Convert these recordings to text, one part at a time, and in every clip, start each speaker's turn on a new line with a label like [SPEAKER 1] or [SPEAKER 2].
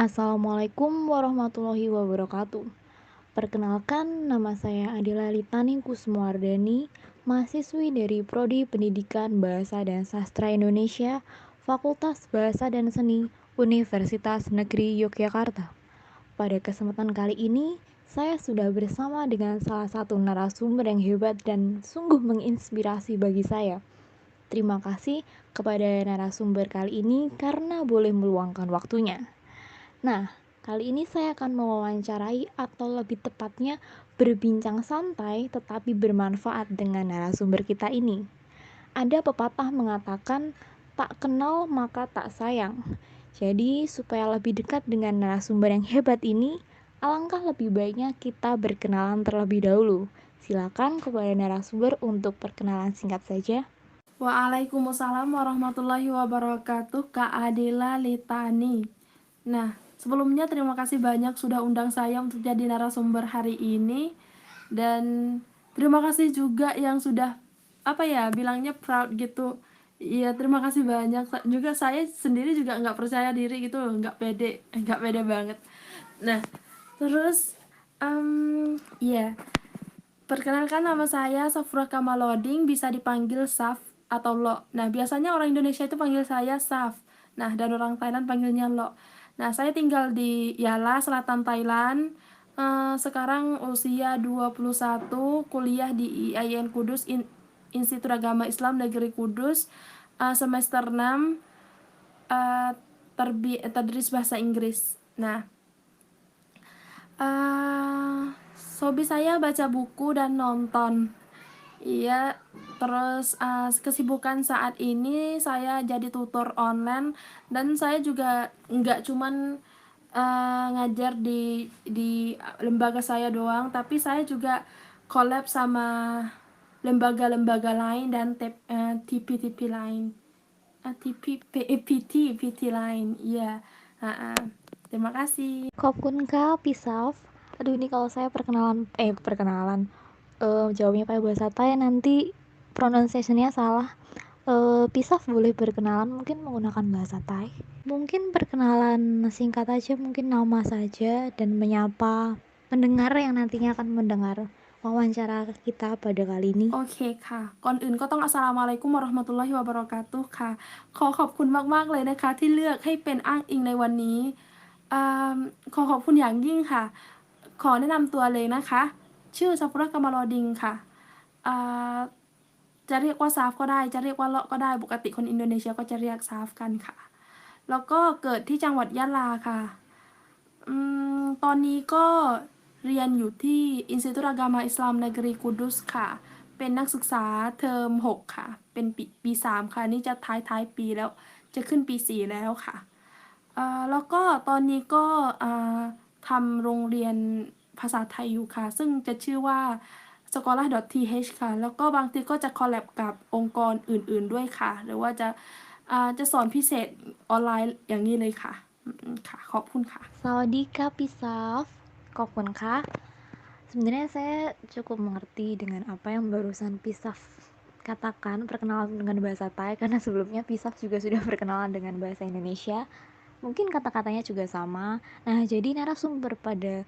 [SPEAKER 1] Assalamualaikum warahmatullahi wabarakatuh. Perkenalkan, nama saya Adila Litani Kusmuardani, mahasiswi dari Prodi Pendidikan Bahasa dan Sastra Indonesia, Fakultas Bahasa dan Seni, Universitas Negeri Yogyakarta. Pada kesempatan kali ini, saya sudah bersama dengan salah satu narasumber yang hebat dan sungguh menginspirasi bagi saya. Terima kasih kepada narasumber kali ini karena boleh meluangkan waktunya. Nah, kali ini saya akan mewawancarai atau lebih tepatnya berbincang santai tetapi bermanfaat dengan narasumber kita ini. Ada pepatah mengatakan, tak kenal maka tak sayang. Jadi, supaya lebih dekat dengan narasumber yang hebat ini, alangkah lebih baiknya kita berkenalan terlebih dahulu. Silakan kepada narasumber untuk perkenalan singkat saja.
[SPEAKER 2] Waalaikumsalam warahmatullahi wabarakatuh, Kak Adila Litani. Nah, sebelumnya terima kasih banyak sudah undang saya untuk jadi narasumber hari ini. Dan terima kasih juga yang sudah, bilangnya proud gitu. Iya, terima kasih banyak. Juga saya sendiri juga nggak percaya diri gitu, nggak pede banget. Nah, terus, iya. Perkenalkan, nama saya Safura Kamaloding, bisa dipanggil Saf atau Lo. Nah, biasanya orang Indonesia itu panggil saya Saf. Nah, dan orang Thailand panggilnya Lo. Nah, saya tinggal di Yala, selatan Thailand. Sekarang usia 21, kuliah di IAIN Kudus, Institut Agama Islam Negeri Kudus, semester 6, terdris bahasa Inggris. Nah, hobi saya baca buku dan nonton. Iya, terus kesibukan saat ini saya jadi tutor online, dan saya juga nggak cuman ngajar di lembaga saya doang, tapi saya juga collab sama lembaga-lembaga lain dan TP-TP lain, PT lain. Iya. Terima kasih.
[SPEAKER 1] Kopkunka Pisaf. Aduh, ini kalau saya jawabnya pakai bahasa Thai nanti pronunciation-nya salah. Pisaf boleh berkenalan mungkin menggunakan bahasa Thai. Mungkin perkenalan singkat aja, mungkin nama saja dan menyapa pendengar yang nantinya akan mendengar wawancara kita pada kali ini.
[SPEAKER 2] โอเคค่ะ ก่อนอื่นก็ต้องอัสสลามุอะลัยกุมวะเราะห์มะตุลลอฮิวะบะเราะกาตุฮ์ค่ะ ขอขอบคุณมากๆเลยนะคะที่เลือกให้เป็นอ้างอิงในวันนี้อ่าขอขอบคุณอย่างยิ่งค่ะ ขอแนะนำตัวเลยนะคะ ชื่อซาฟุรากามารอดิงค่ะอ่าจะเรียกว่าซาฟก็ได้ จะเรียกว่าเลาะก็ได้ ปกติคนอินโดนีเซียก็จะเรียกซาฟกันค่ะ แล้วก็เกิดที่จังหวัดยะลาค่ะตอนนี้ก็เรียนอยู่ที่ Institut Agama Islam Negeri Kudus ค่ะ เป็นนักศึกษาเทอม6ค่ะ เป็นปี3ค่ะ นี่จะท้ายปีแล้ว จะขึ้นปี4แล้วค่ะแล้วก็ตอนนี้ก็ทำโรงเรียนภาษาไทยอยู่ค่ะ ซึ่งจะชื่อว่า scholar.th ค่ะ แล้วก็บางทีก็จะคอลแลบกับองค์กรอื่นๆด้วยค่ะ หรือว่าจะสอนพิเศษออนไลน์อย่างนี้เลยค่ะค่ะ ขอบคุณค่ะ
[SPEAKER 1] Sawadika Pisaf, Kopkunka. Sebenarnya saya cukup mengerti dengan apa yang barusan Pisaf katakan, perkenalan dengan bahasa Thai, karena sebelumnya Pisaf juga sudah berkenalan dengan bahasa Indonesia. Mungkin kata-katanya juga sama. Nah, jadi narasumber pada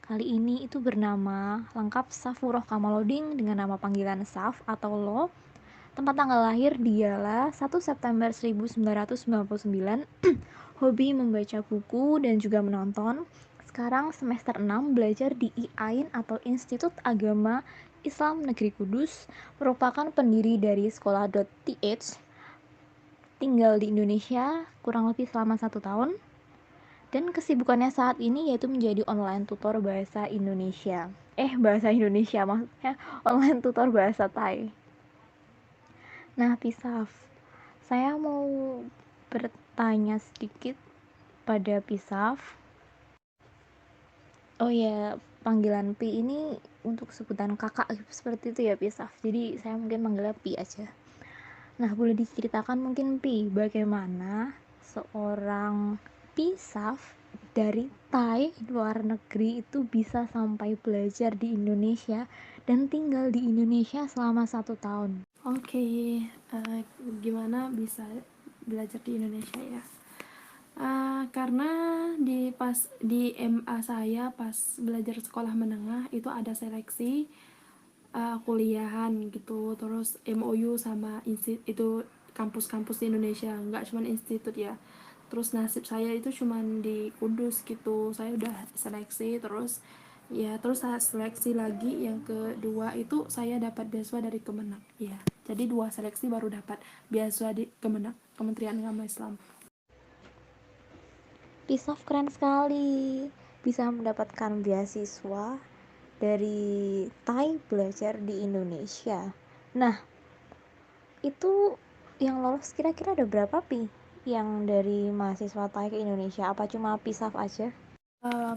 [SPEAKER 1] kali ini itu bernama lengkap Safuroh Kamaloding dengan nama panggilan Saf atau Lo. Tempat tanggal lahir dialah 1 September 1999. Hobi membaca buku dan juga menonton. Sekarang semester 6 belajar di IAIN atau Institut Agama Islam Negeri Kudus, merupakan pendiri dari sekolah.th. Tinggal di Indonesia kurang lebih selama 1 tahun. Dan kesibukannya saat ini yaitu menjadi online tutor bahasa Indonesia. Bahasa Indonesia maksudnya online tutor bahasa Thai. Nah, Pisaf, saya mau bertanya sedikit pada Pisaf. Oh ya, panggilan Pi ini untuk sebutan kakak seperti itu ya, Pisaf. Jadi saya mungkin manggilnya Pi aja. Nah, boleh diceritakan mungkin Pi, bagaimana seorang Pisaf dari Thai luar negeri itu bisa sampai belajar di Indonesia dan tinggal di Indonesia selama 1 tahun.
[SPEAKER 2] Oke, gimana bisa belajar di Indonesia ya? Karena di MA saya pas belajar sekolah menengah itu ada seleksi kuliahan gitu, terus MOU sama itu kampus-kampus di Indonesia, nggak cuman institut ya. Terus nasib saya itu cuman di Kudus gitu, saya udah seleksi terus ya, terus saya seleksi lagi yang kedua itu saya dapat beasiswa dari Kemenak ya. Jadi 2 seleksi baru dapat beasiswa di Kemenak, Kementerian Agama Islam.
[SPEAKER 1] Pisaf keren sekali, bisa mendapatkan beasiswa dari Thai belajar di Indonesia. Nah, itu yang lolos kira-kira ada berapa, Pi? Yang dari mahasiswa Thai ke Indonesia, apa cuma Pisaf aja?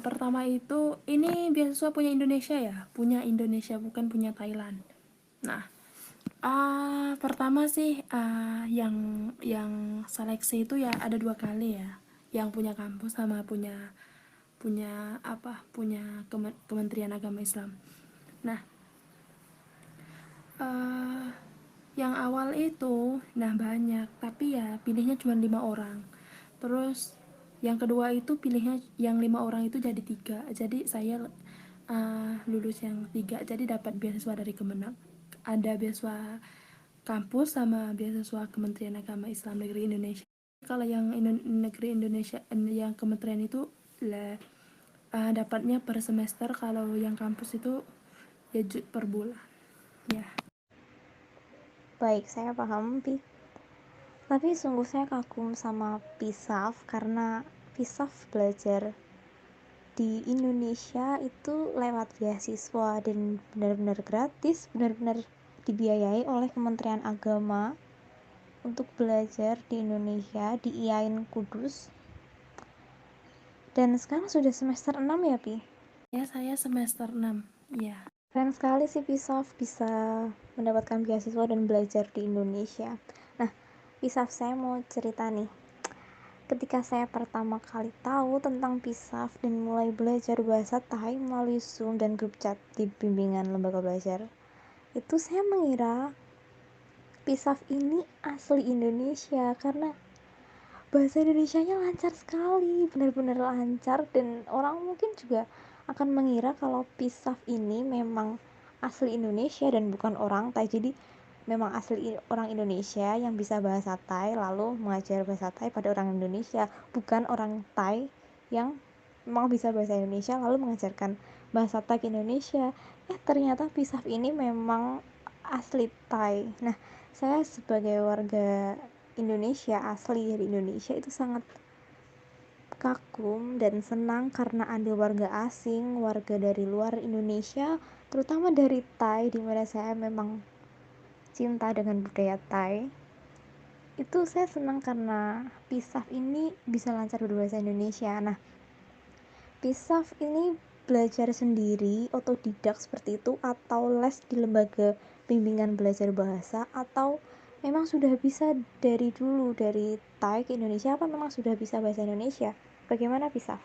[SPEAKER 2] Pertama itu ini beasiswa punya Indonesia ya, punya Indonesia bukan punya Thailand. Nah, pertama sih yang seleksi itu ya ada 2 kali ya, yang punya kampus sama punya punya punya Kementerian Agama Islam. Nah, uh, yang awal itu banyak, tapi ya pilihnya cuma 5 orang. Terus yang kedua itu pilihnya yang 5 orang itu jadi 3. Jadi saya lulus yang 3, jadi dapat beasiswa dari Kemenak. Ada beasiswa kampus sama beasiswa Kementerian Agama Islam Negeri Indonesia. Kalau yang negeri Indonesia yang kementerian itu dapatnya per semester, kalau yang kampus itu ya per bulan ya.
[SPEAKER 1] Baik, saya paham, Pi. Tapi sungguh saya kagum sama Pisaf karena Pisaf belajar di Indonesia itu lewat beasiswa dan benar-benar gratis, benar-benar dibiayai oleh Kementerian Agama untuk belajar di Indonesia di IAIN Kudus. Dan sekarang sudah semester 6 ya, Pi?
[SPEAKER 2] Ya, saya semester 6 ya.
[SPEAKER 1] Keren sekali sih Pisaf bisa mendapatkan beasiswa dan belajar di Indonesia. Nah, Pisaf, saya mau cerita nih. Ketika saya pertama kali tahu tentang Pisaf dan mulai belajar bahasa Thai melalui Zoom dan grup chat di bimbingan lembaga belajar, itu saya mengira Pisaf ini asli Indonesia karena bahasa Indonesianya lancar sekali, benar-benar lancar, dan orang mungkin juga akan mengira kalau Pisaf ini memang asli Indonesia dan bukan orang Thai. Jadi memang asli orang Indonesia yang bisa bahasa Thai lalu mengajar bahasa Thai pada orang Indonesia, bukan orang Thai yang memang bisa bahasa Indonesia lalu mengajarkan bahasa Thai ke Indonesia. Ternyata Pisaf ini memang asli Thai. Nah, saya sebagai warga Indonesia, asli dari Indonesia, itu sangat kagum dan senang karena ada warga asing, warga dari luar Indonesia, terutama dari Thai, dimana saya memang cinta dengan budaya Thai. Itu saya senang karena Pisaf ini bisa lancar berbahasa Indonesia. Nah, Pisaf ini belajar sendiri, otodidak seperti itu, atau les di lembaga bimbingan belajar bahasa, atau memang sudah bisa dari dulu, dari Thai ke Indonesia, apa memang sudah bisa bahasa Indonesia? Bagaimana Pisaf?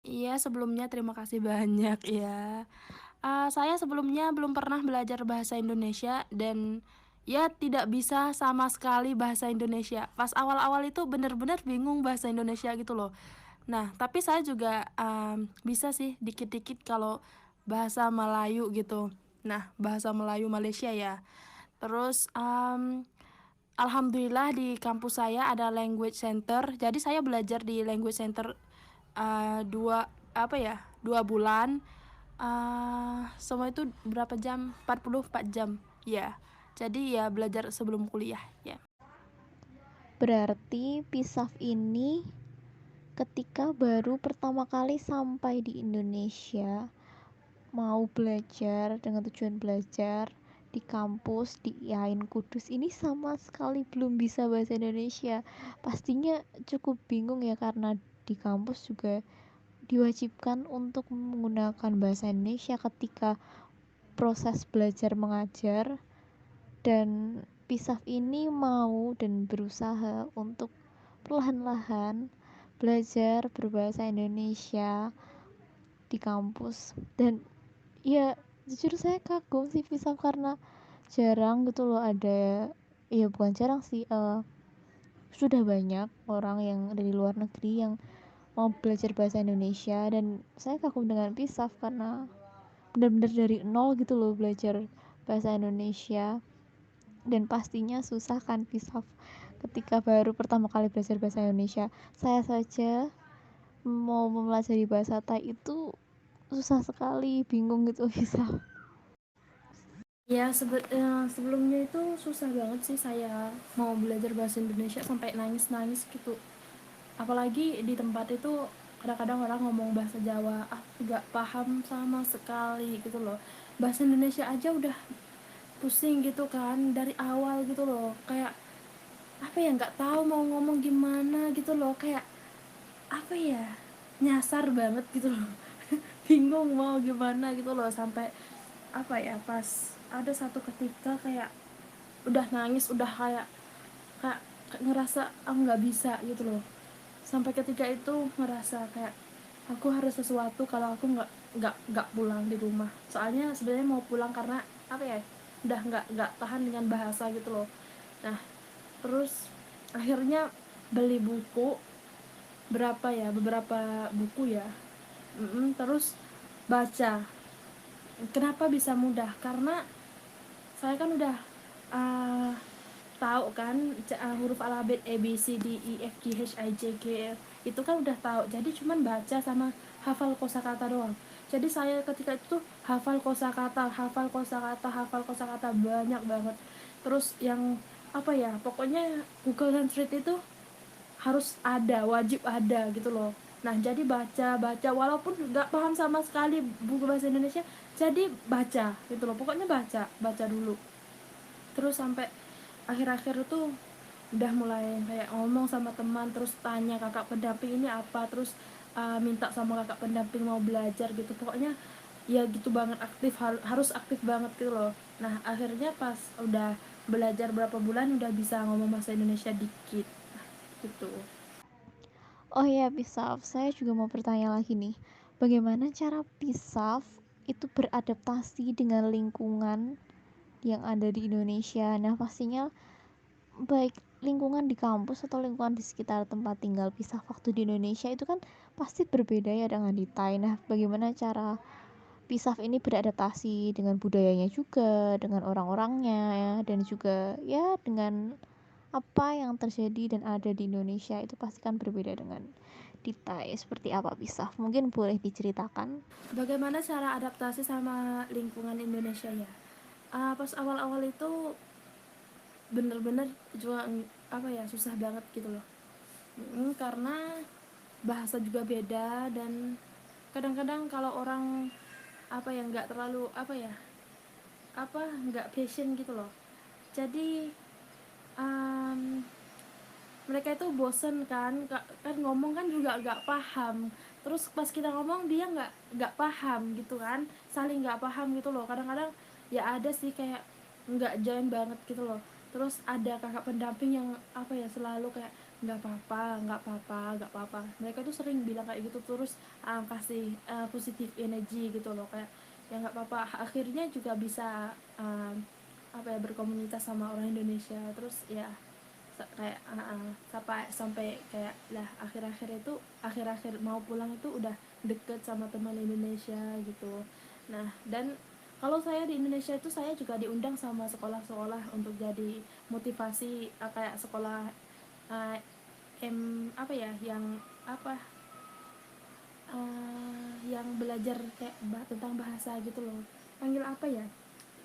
[SPEAKER 2] Iya, sebelumnya terima kasih banyak ya. Saya sebelumnya belum pernah belajar bahasa Indonesia dan ya tidak bisa sama sekali bahasa Indonesia. Pas awal-awal itu bener-bener bingung bahasa Indonesia gitu loh. Nah, tapi saya juga bisa sih dikit-dikit kalau bahasa Melayu gitu. Nah, bahasa Melayu Malaysia ya. Terus alhamdulillah di kampus saya ada language center. Jadi saya belajar di language center 2 bulan. Semua itu berapa jam? 44 jam. Ya. Jadi ya belajar sebelum kuliah ya.
[SPEAKER 1] Berarti Pisaf ini ketika baru pertama kali sampai di Indonesia, mau belajar dengan tujuan belajar di kampus di IAIN Kudus ini sama sekali belum bisa bahasa Indonesia. Pastinya cukup bingung ya karena di kampus juga diwajibkan untuk menggunakan bahasa Indonesia ketika proses belajar mengajar, dan Pisaf ini mau dan berusaha untuk perlahan-lahan belajar berbahasa Indonesia di kampus. Dan ya jujur saya kagum sih Pisaf karena jarang gitu loh ada, ya bukan jarang sih, sudah banyak orang yang dari luar negeri yang mau belajar bahasa Indonesia, dan saya kagum dengan Pisaf karena benar-benar dari nol gitu loh belajar bahasa Indonesia. Dan pastinya susah kan Pisaf ketika baru pertama kali belajar bahasa Indonesia. Saya saja mau mempelajari bahasa Thai itu susah sekali, bingung gitu Pisaf.
[SPEAKER 2] Ya, sebelumnya itu susah banget sih saya mau belajar bahasa Indonesia sampai nangis-nangis gitu. Apalagi di tempat itu kadang-kadang orang ngomong bahasa Jawa, nggak paham sama sekali gitu loh. Bahasa Indonesia aja udah pusing gitu kan dari awal gitu loh. Kayak apa ya, nggak tahu mau ngomong gimana gitu loh. Kayak apa ya, nyasar banget gitu loh. Bingung mau gimana gitu loh, sampai apa ya, pas ada satu ketika kayak udah nangis, udah kayak ngerasa aku nggak bisa gitu loh. Sampai ketika itu ngerasa kayak aku harus sesuatu kalau aku nggak pulang di rumah. Soalnya sebenarnya mau pulang karena apa ya, udah nggak tahan dengan bahasa gitu loh. Nah, terus akhirnya beli buku, berapa ya, beberapa buku ya. Terus baca. Kenapa bisa mudah? Karena saya kan udah uh, tahu kan, huruf alfabet A B C D E F G H I J K L itu kan udah tahu, jadi cuman baca sama hafal kosakata doang. Jadi saya ketika itu hafal kosakata, banyak banget. Terus yang apa ya, pokoknya Google Translate itu harus ada, wajib ada gitu loh. Nah, jadi baca walaupun nggak paham sama sekali buku bahasa Indonesia, jadi baca gitu loh. Pokoknya baca dulu. Terus sampai akhir-akhir tuh udah mulai kayak ngomong sama teman, terus tanya kakak pendamping ini apa, terus minta sama kakak pendamping mau belajar gitu. Pokoknya ya gitu banget, aktif, harus aktif banget gitu loh. Nah, akhirnya pas udah belajar berapa bulan udah bisa ngomong bahasa Indonesia dikit gitu.
[SPEAKER 1] Oh iya Pisaf, saya juga mau bertanya lagi nih. Bagaimana cara Pisaf itu beradaptasi dengan lingkungan yang ada di Indonesia? Nah, pastinya baik lingkungan di kampus atau lingkungan di sekitar tempat tinggal Pisaf waktu di Indonesia itu kan pasti berbeda ya dengan di Thai. Nah, bagaimana cara Pisaf ini beradaptasi dengan budayanya juga, dengan orang-orangnya ya, dan juga ya dengan apa yang terjadi dan ada di Indonesia itu pasti kan berbeda dengan di Thai. Seperti apa Pisaf? Mungkin boleh diceritakan.
[SPEAKER 2] Bagaimana cara adaptasi sama lingkungan Indonesia ya? Pas awal-awal itu bener-bener juga apa ya, susah banget gitu loh. Karena bahasa juga beda, dan kadang-kadang kalau orang apa ya, nggak terlalu apa ya, apa nggak passion gitu loh. Jadi um, mereka itu bosen kan ngomong kan juga nggak paham. Terus pas kita ngomong dia nggak paham gitu kan, saling nggak paham gitu loh. Kadang-kadang ya ada sih kayak nggak join banget gitu loh. Terus ada kakak pendamping yang apa ya, selalu kayak nggak apa-apa, nggak apa-apa, nggak apa-apa. Mereka tuh sering bilang kayak gitu, terus kasih positif energi gitu loh, kayak ya nggak apa-apa. Akhirnya juga bisa apa ya, berkomunitas sama orang Indonesia. Terus ya kayak sampai kayak lah, akhir-akhir mau pulang itu udah deket sama teman Indonesia gitu. Nah, dan kalau saya di Indonesia itu saya juga diundang sama sekolah-sekolah untuk jadi motivasi, kayak sekolah uh, apa ya, yang apa yang belajar kayak tentang bahasa gitu loh. Panggil apa ya,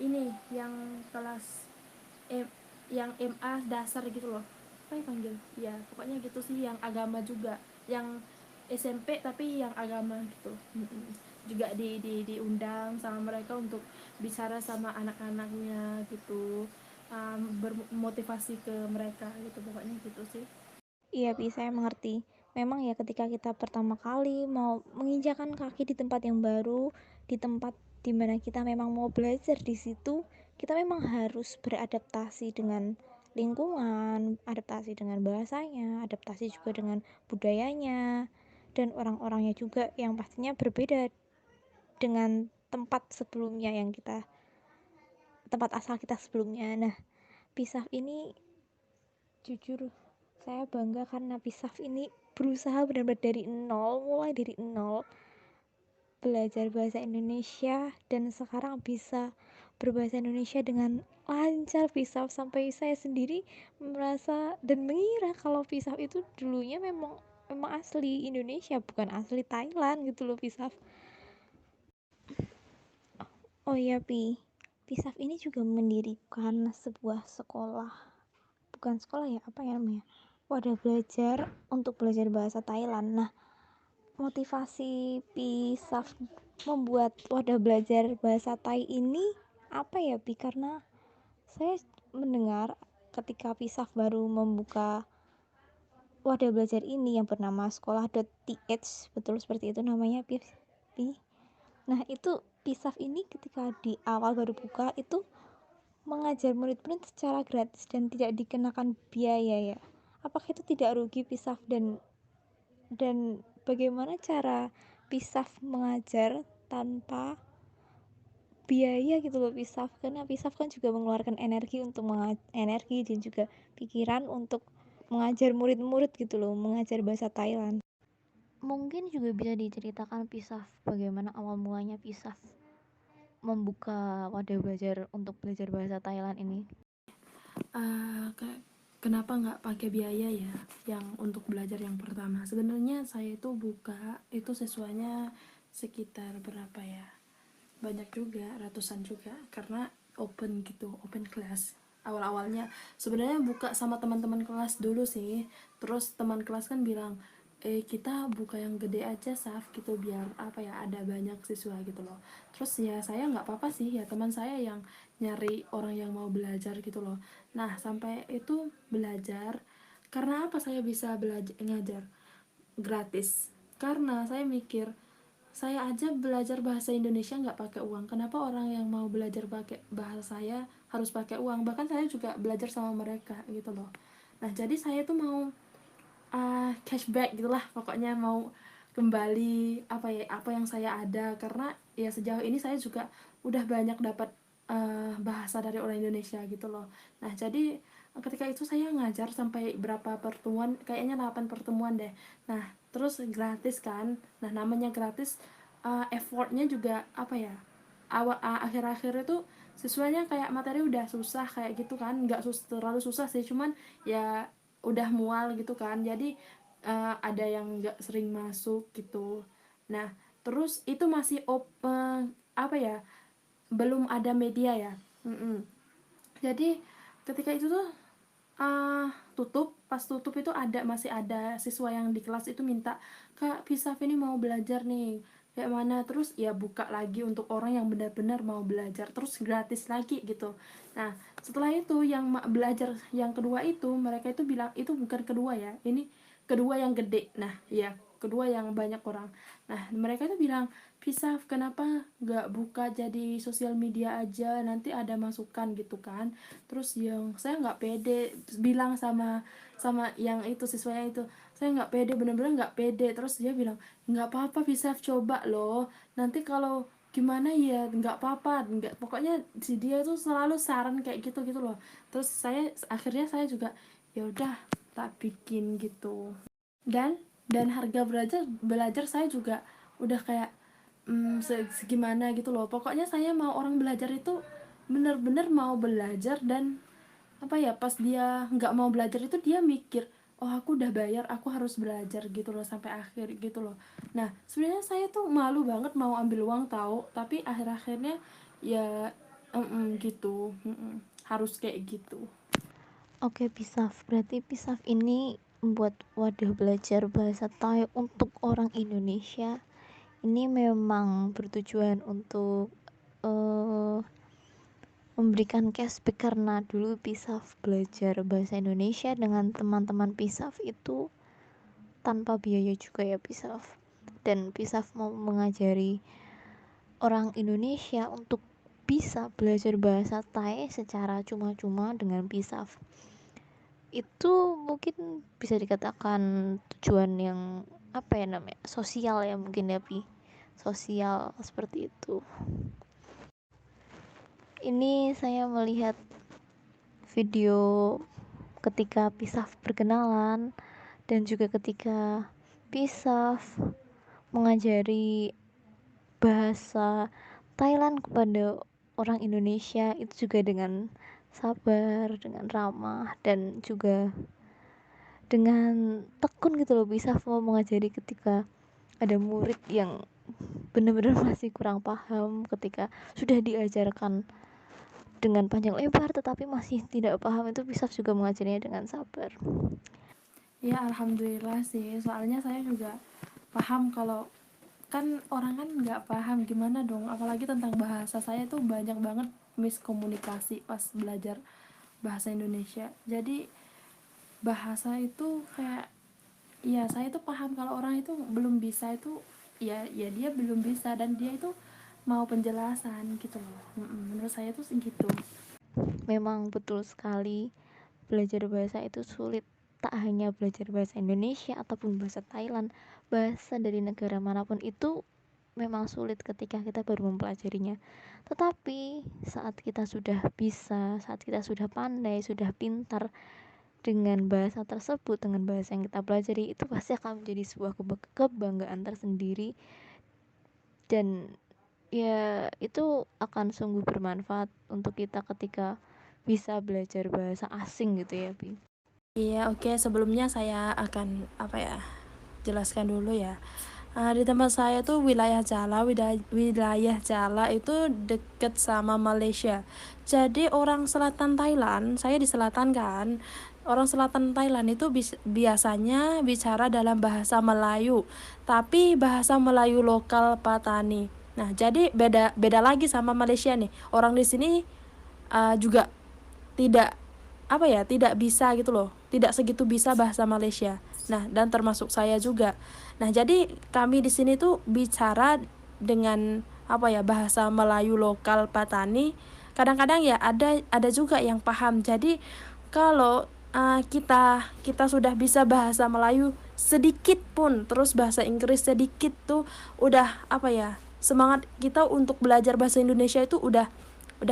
[SPEAKER 2] ini yang kelas M, yang MA dasar gitu loh, apa yang panggil ya, pokoknya gitu sih, yang agama juga, yang SMP tapi yang agama gitu. Juga diundang sama mereka untuk bicara sama anak-anaknya gitu, bermotivasi ke mereka gitu, pokoknya gitu sih.
[SPEAKER 1] Iya, Pi, saya mengerti. Memang ya ketika kita pertama kali mau menginjakan kaki di tempat yang baru, di tempat dimana kita memang mau belajar di situ, kita memang harus beradaptasi dengan lingkungan, adaptasi dengan bahasanya, adaptasi juga dengan budayanya, dan orang-orangnya juga yang pastinya berbeda dengan tempat sebelumnya yang kita, tempat asal kita sebelumnya. Nah, Pisah ini jujur Saya bangga karena Pisaf ini berusaha benar-benar dari nol, mulai dari nol, belajar bahasa Indonesia dan sekarang bisa berbahasa Indonesia dengan lancar. Pisaf sampai saya sendiri merasa dan mengira kalau Pisaf itu dulunya memang asli Indonesia, bukan asli Thailand gitu loh Pisaf. Oh iya Pisaf ini juga mendirikan sebuah sekolah, bukan sekolah ya, apa ya namanya, wadah belajar untuk belajar bahasa Thailand. Nah, motivasi Pisaf membuat wadah belajar bahasa Thai ini apa ya karena saya mendengar ketika Pisaf baru membuka wadah belajar ini yang bernama sekolah.th, betul seperti itu namanya Pi. Nah itu Pisaf ini ketika di awal baru buka itu mengajar murid-murid secara gratis dan tidak dikenakan biaya ya. Apakah itu tidak rugi Pisaf, dan bagaimana cara Pisaf mengajar tanpa biaya gitu loh Pisaf, karena Pisaf kan juga mengeluarkan energi untuk energi dan juga pikiran untuk mengajar murid-murid gitu loh, mengajar bahasa Thailand. Mungkin juga bisa diceritakan Pisaf bagaimana awal mulanya Pisaf membuka wadah belajar untuk belajar bahasa Thailand ini.
[SPEAKER 2] Kenapa nggak pakai biaya ya yang untuk belajar yang pertama? Sebenarnya saya itu buka itu siswanya sekitar berapa ya, banyak juga, ratusan juga, karena open gitu, open class. Awal-awalnya sebenarnya buka sama teman-teman kelas dulu sih, terus teman kelas kan bilang kita buka yang gede aja Saf gitu, biar apa ya, ada banyak siswa gitu loh. Terus ya saya nggak apa-apa sih ya, teman saya yang nyari orang yang mau belajar gitu loh. Nah sampai itu belajar, karena apa saya bisa belajar ngajar gratis, karena saya mikir saya aja belajar bahasa Indonesia nggak pakai uang, kenapa orang yang mau belajar pakai bahasa saya harus pakai uang? Bahkan saya juga belajar sama mereka gitu loh. Nah jadi saya tuh mau cashback gitulah, pokoknya mau kembali apa ya, apa yang saya ada, karena ya sejauh ini saya juga udah banyak dapat bahasa dari orang Indonesia gitu loh. Nah jadi ketika itu saya ngajar sampai berapa pertemuan, kayaknya 8 pertemuan deh. Nah terus gratis kan, nah namanya gratis, effortnya juga apa ya, akhir-akhir itu siswanya kayak materi udah susah kayak gitu kan, nggak terlalu susah sih, cuman ya udah mual gitu kan, jadi ada yang nggak sering masuk gitu. Nah terus itu masih open apa ya, belum ada media ya. Jadi ketika itu tuh pas tutup itu masih ada siswa yang di kelas itu minta, Kak Pisaf ini mau belajar nih kayak mana, terus ya buka lagi untuk orang yang benar-benar mau belajar, terus gratis lagi gitu. Nah setelah itu yang belajar yang kedua itu, mereka itu bilang itu bukan kedua ya, ini kedua yang gede, nah ya kedua yang banyak orang. Nah mereka itu bilang, Pisaf kenapa nggak buka jadi sosial media aja, nanti ada masukan gitu kan. Terus yang saya nggak pede bilang sama sama yang itu siswanya itu, saya nggak pede, bener-bener nggak pede. Terus dia bilang, nggak apa-apa Pisaf, coba loh, nanti kalau gimana ya nggak apa-apa, nggak, pokoknya si dia itu selalu saran kayak gitu gitu loh. Terus saya akhirnya saya juga ya udah tak bikin gitu. Dan harga belajar belajar saya juga udah kayak segimana gitu loh, pokoknya saya mau orang belajar itu bener-bener mau belajar. Dan apa ya, pas dia nggak mau belajar itu dia mikir, oh aku udah bayar, aku harus belajar gitu loh sampai akhir gitu loh. Nah sebenarnya saya tuh malu banget mau ambil uang tahu, tapi akhir-akhirnya ya gitu, harus kayak gitu.
[SPEAKER 1] Oke Pisaf, berarti Pisaf ini membuat wadah belajar bahasa Thai untuk orang Indonesia. Ini memang bertujuan untuk uh, memberikan cashback, karena dulu Pisaf belajar bahasa Indonesia dengan teman-teman Pisaf itu tanpa biaya juga ya Pisaf. Dan Pisaf mau mengajari orang Indonesia untuk bisa belajar bahasa Thai secara cuma-cuma dengan Pisaf. Itu mungkin bisa dikatakan tujuan yang apa ya namanya, sosial ya mungkin ya sosial seperti itu. Ini saya melihat video ketika Pisaf berkenalan dan juga ketika Pisaf mengajari bahasa Thailand kepada orang Indonesia itu juga dengan sabar, dengan ramah, dan juga dengan tekun gitu loh. Bisa mau mengajari ketika ada murid yang benar-benar masih kurang paham, ketika sudah diajarkan dengan panjang lebar tetapi masih tidak paham, itu bisa juga mengajarinya dengan sabar.
[SPEAKER 2] Ya alhamdulillah sih, soalnya saya juga paham kalau kan orang kan nggak paham gimana dong, apalagi tentang bahasa. Saya tuh banyak banget miskomunikasi pas belajar bahasa Indonesia. Jadi bahasa itu kayak, ya saya tuh paham kalau orang itu belum bisa itu, ya dia belum bisa dan dia itu mau penjelasan gitu loh. Menurut saya tuh gitu.
[SPEAKER 1] Memang betul sekali, belajar bahasa itu sulit. Tak hanya belajar bahasa Indonesia ataupun bahasa Thailand, bahasa dari negara manapun itu memang sulit ketika kita baru mempelajarinya. Tetapi saat kita sudah bisa, saat kita sudah pandai, sudah pintar dengan bahasa tersebut, dengan bahasa yang kita pelajari, itu pasti akan menjadi sebuah kebanggaan tersendiri. Dan ya itu akan sungguh bermanfaat untuk kita ketika bisa belajar bahasa asing gitu ya, Bi.
[SPEAKER 2] Iya, oke. Sebelumnya saya akan jelaskan dulu ya. Di tempat saya tuh wilayah Jala itu deket sama Malaysia. Jadi orang selatan Thailand, saya di selatan kan. Orang selatan Thailand itu biasanya bicara dalam bahasa Melayu, tapi bahasa Melayu lokal Patani. Nah, jadi beda lagi sama Malaysia nih. Orang di sini juga tidak tidak bisa gitu loh, tidak segitu bisa bahasa Malaysia. Nah, dan termasuk saya juga. Nah, jadi kami di sini tuh bicara dengan bahasa Melayu lokal Patani. Kadang-kadang ya ada juga yang paham. Jadi kalau kita sudah bisa bahasa Melayu sedikit pun, terus bahasa Inggris sedikit tuh udah semangat kita untuk belajar bahasa Indonesia itu udah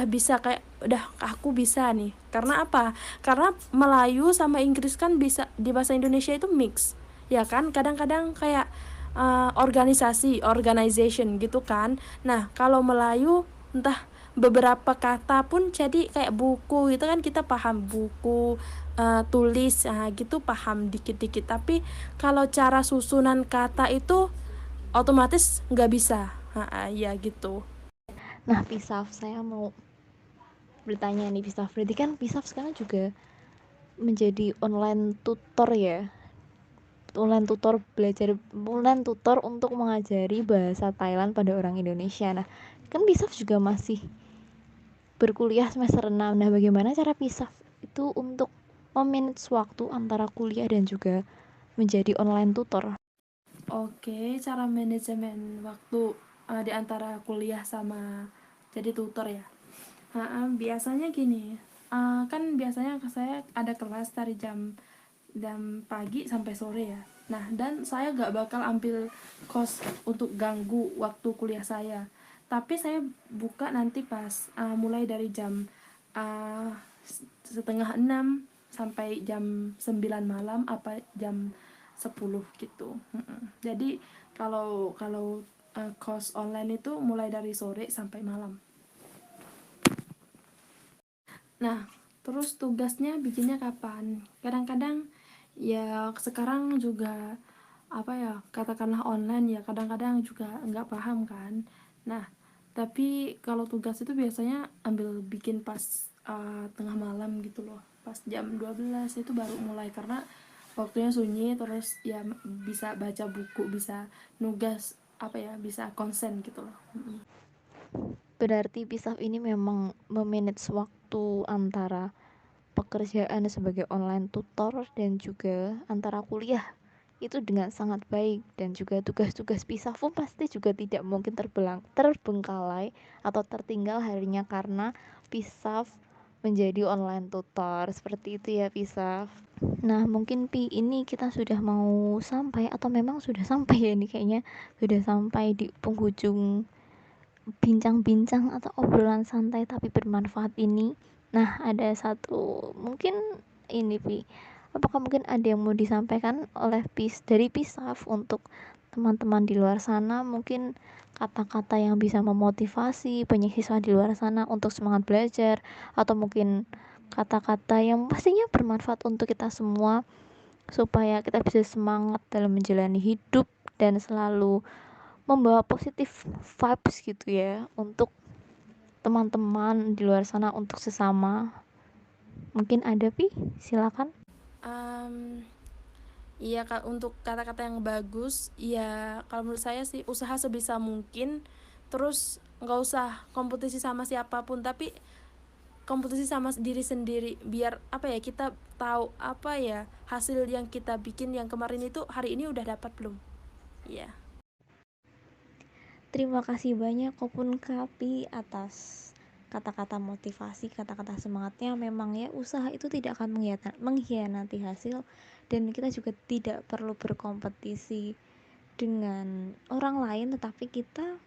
[SPEAKER 2] bisa, kayak udah aku bisa nih. Karena apa? Karena Melayu sama Inggris kan bisa di bahasa Indonesia itu mix, ya kan? Kadang-kadang kayak organization gitu kan. Nah, kalau Melayu entah beberapa kata pun jadi kayak buku gitu kan, kita paham buku, tulis gitu paham dikit-dikit. Tapi kalau cara susunan kata itu otomatis nggak bisa. Ya gitu.
[SPEAKER 1] Nah, Pisaf, saya mau bertanya nih, Pisaf. Berarti kan Pisaf sekarang juga menjadi online tutor ya? Online tutor untuk mengajari bahasa Thailand pada orang Indonesia. Nah, kan Pisaf juga masih berkuliah semester 6. Nah, bagaimana cara Pisaf itu untuk memanage waktu antara kuliah dan juga menjadi online tutor?
[SPEAKER 2] Oke, cara manajemen waktu di antara kuliah sama jadi tutor ya. Biasanya gini, kan biasanya saya ada kelas dari jam jam pagi sampai sore ya. Nah, dan saya gak bakal ambil kos untuk ganggu waktu kuliah saya. Tapi saya buka nanti pas mulai dari jam uh, setengah 6 sampai jam 9 malam apa jam 10 gitu. Jadi kalau kalau kos online itu mulai dari sore sampai malam. Nah, terus tugasnya bikinnya kapan? Kadang-kadang ya sekarang juga katakanlah online ya, kadang-kadang juga nggak paham kan. Nah, tapi kalau tugas itu biasanya ambil bikin pas tengah malam gitu loh, pas jam 12 itu baru mulai, karena waktunya sunyi, terus ya bisa baca buku, bisa nugas bisa konsen gitu loh.
[SPEAKER 1] Berarti Pisaf ini memang memanage waktu antara pekerjaan sebagai online tutor dan juga antara kuliah itu dengan sangat baik, dan juga tugas-tugas Pisaf pun pasti juga tidak mungkin terbengkalai atau tertinggal harinya karena Pisaf menjadi online tutor. Seperti itu ya, Pisaf. Nah, mungkin ini kita sudah mau sampai atau memang sudah sampai ya, ini kayaknya sudah sampai di penghujung bincang-bincang atau obrolan santai tapi bermanfaat ini. Nah, ada satu mungkin ini Pi, apakah mungkin ada yang mau disampaikan oleh dari Pisaf untuk teman-teman di luar sana, mungkin kata-kata yang bisa memotivasi banyak siswa di luar sana untuk semangat belajar, atau mungkin kata-kata yang pastinya bermanfaat untuk kita semua supaya kita bisa semangat dalam menjalani hidup dan selalu membawa positif vibes gitu ya untuk teman-teman di luar sana, untuk sesama. Mungkin ada Pi, silakan.
[SPEAKER 2] Um, Iya Kak, untuk kata-kata yang bagus, ya kalau menurut saya sih usaha sebisa mungkin, terus nggak usah kompetisi sama siapapun, tapi kompetisi sama diri sendiri, biar apa ya, kita tahu apa ya hasil yang kita bikin yang kemarin itu hari ini udah dapat belum. Iya.
[SPEAKER 1] Terima kasih banyak Kopun Kapi atas kata-kata motivasi, kata-kata semangatnya. Memang ya, usaha itu tidak akan mengkhianati hasil, dan kita juga tidak perlu berkompetisi dengan orang lain, tetapi kita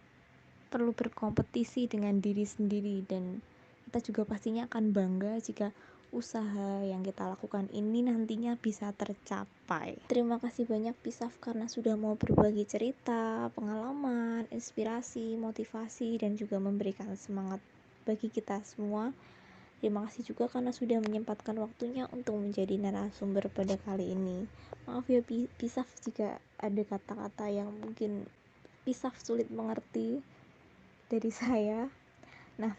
[SPEAKER 1] perlu berkompetisi dengan diri sendiri, dan kita juga pastinya akan bangga jika usaha yang kita lakukan ini nantinya bisa tercapai. Terima kasih banyak Pisaf karena sudah mau berbagi cerita, pengalaman, inspirasi, motivasi, dan juga memberikan semangat bagi kita semua. Terima kasih juga karena sudah menyempatkan waktunya untuk menjadi narasumber pada kali ini. Maaf ya Pisaf jika ada kata-kata yang mungkin Pisaf sulit mengerti dari saya. Nah,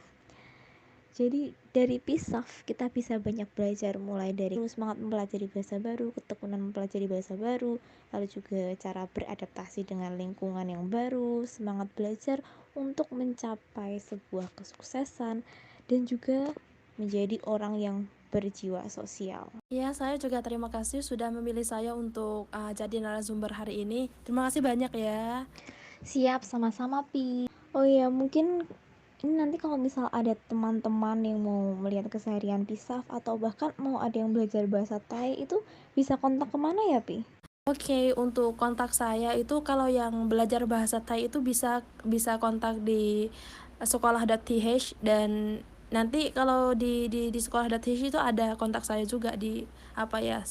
[SPEAKER 1] jadi dari Pisaf kita bisa banyak belajar, mulai dari semangat mempelajari bahasa baru, ketekunan mempelajari bahasa baru, lalu juga cara beradaptasi dengan lingkungan yang baru, semangat belajar untuk mencapai sebuah kesuksesan, dan juga menjadi orang yang berjiwa sosial.
[SPEAKER 2] Ya, saya juga terima kasih sudah memilih saya untuk jadi narasumber hari ini. Terima kasih banyak ya.
[SPEAKER 1] Siap, sama-sama Pi. Oh iya, mungkin ini nanti kalau misal ada teman-teman yang mau melihat keseharian Pisaf atau bahkan mau ada yang belajar bahasa Thai, itu bisa kontak kemana ya Pi?
[SPEAKER 2] Oke, untuk kontak saya itu kalau yang belajar bahasa Thai itu bisa bisa kontak di sekolah.th, dan nanti kalau di sekolah.th itu ada kontak saya juga di apa ya,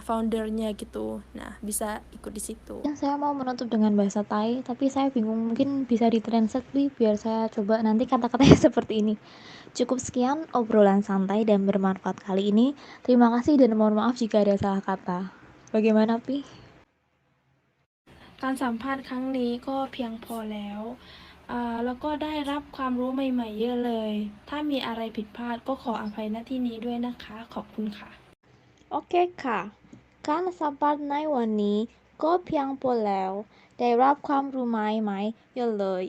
[SPEAKER 2] foundernya gitu. Nah, bisa ikut di situ.
[SPEAKER 1] Yang saya mau menutup dengan bahasa Thai, tapi saya bingung, mungkin bisa ditranslate Pi, biar saya coba nanti kata-katanya seperti ini. Cukup sekian obrolan santai dan bermanfaat kali ini. Terima kasih dan mohon maaf jika ada salah kata. Bagaimana Pi?
[SPEAKER 2] การสัมภาษณ์ครั้งนี้ก็เพียงพอแล้วแล้วก็ได้รับความรู้ใหม่ๆเยอะเลย ถ้ามีอะไรผิดพลาดก็ขออภัยณที่นี้ด้วยนะคะ ขอบคุณค่ะ
[SPEAKER 1] Oke Kak,การสัมภาษณ์ในวันนี้ก็เพียงพอแล้วได้รับความรู้ใหม่ๆเยอะเลย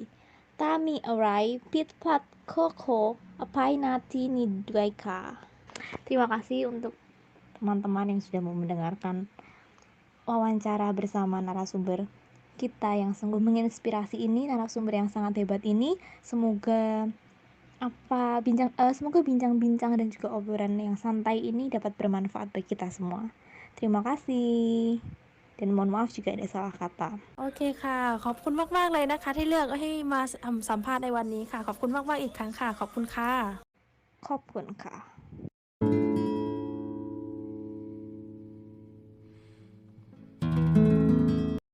[SPEAKER 1] ถ้ามีอะไรผิดพลาดก็ขออภัยณที่นี้ด้วยค่ะ Terima kasih untuk teman-teman yang sudah mau mendengarkan wawancara bersama narasumber kita yang sungguh menginspirasi ini, narasumber yang sangat hebat ini. Semoga semoga bincang-bincang dan juga obrolan yang santai ini dapat bermanfaat bagi kita semua. Terima kasih. Dan mohon maaf jika ada salah kata.
[SPEAKER 2] โอเคค่ะ ขอบคุณมากๆเลยนะคะที่เลือกให้มาสัมภาษณ์ในวันนี้ค่ะ ขอบคุณมากๆอีกครั้งค่ะ ขอบคุณค่ะ
[SPEAKER 1] ขอบคุณค่ะ